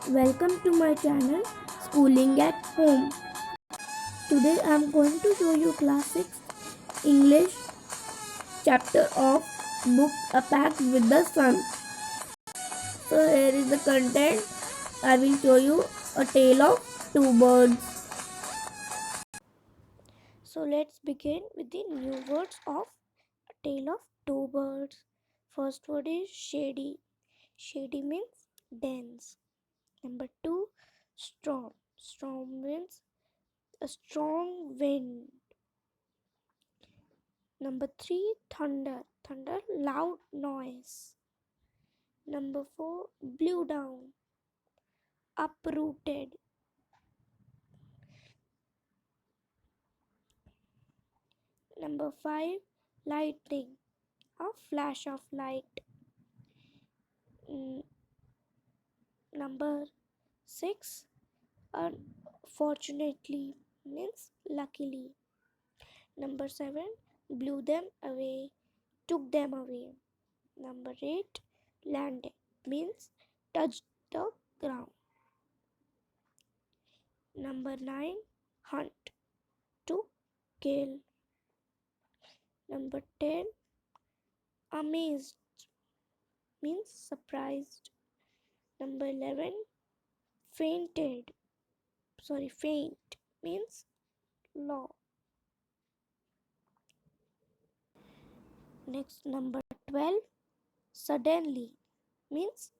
Welcome to my channel Schooling at Home. Today I am going to show you class 6 English chapter of book A Pact with the Sun. So here is the content. I will show you a tale of two birds. So let's begin with the new words of A Tale of Two Birds. First word is shady. Shady means dense. Number 2, storm. Storm means a strong wind. Number 3, thunder. Thunder, loud noise. Number 4, blew down, uprooted. Number 5, lightning, a flash of light. Number 6, unfortunately means luckily. Number 7, blew them away, took them away. Number 8, landed means touched the ground. Number 9, hunt, to kill. Number 10, amazed means surprised. Number 11, fainted. Faint means law. Next, number 12, suddenly means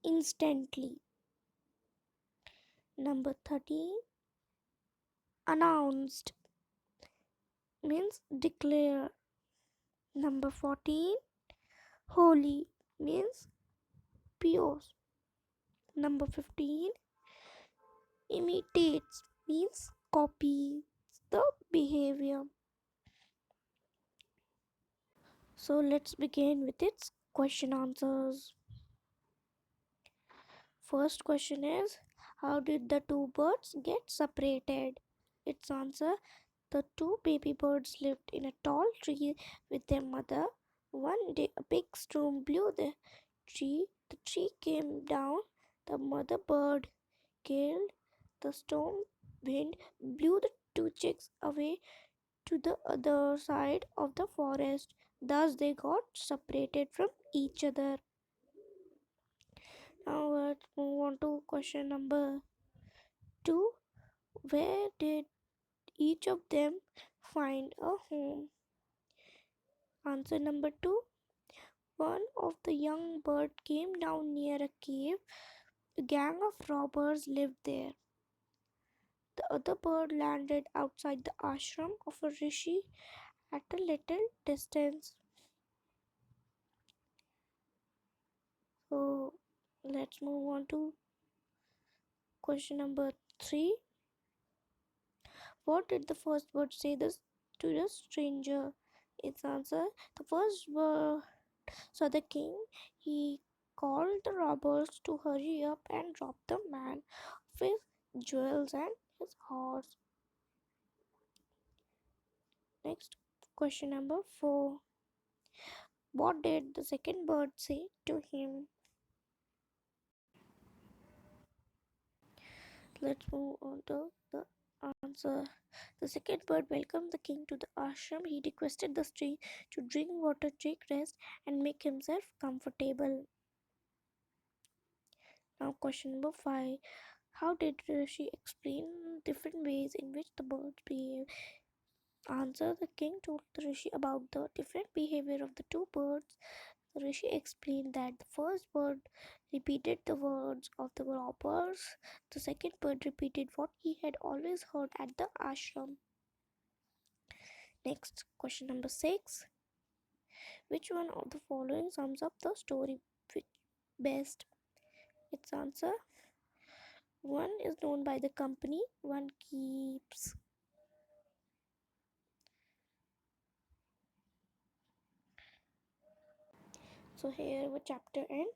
instantly. Number 13, announced means declare. Number 14, holy means pure. Number 15, imitates means copies the behavior. So let's begin with its question answers. First question is, how did the two birds get separated? Its answer, the two baby birds lived in a tall tree with their mother. One day a big storm blew the tree. The tree came down. The mother bird killed. The storm wind blew the two chicks away to the other side of the forest. Thus they got separated from each other. Now let's move on to question number 2. Where did each of them find a home? Answer number 2. One of the young birds came down near a cave. A gang of robbers lived there. The other bird landed outside the ashram of a rishi at a little distance. So let's move on to question number 3. What did the first bird say to the stranger? Its answer, the first bird saw the king. He called the robbers to hurry up and rob the man of his jewels and his horse. Next, question number 4. What did the second bird say to him? Let's move on to the answer. The second bird welcomed the king to the ashram. He requested the stranger to drink water, take rest, and make himself comfortable. Now, question number 5. How did she explain different ways in which the birds behave? Answer. The king told the rishi about the different behavior of the two birds. The rishi explained that the first bird repeated the words of the robbers. The second bird repeated what he had always heard at the ashram. Next, question number 6. Which one of the following sums up the story best? Its answer. One is known by the company one keeps. So here our chapter ends.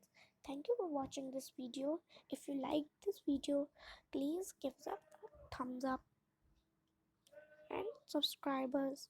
Thank you for watching this video. If you liked this video, please give us a thumbs up and subscribe us.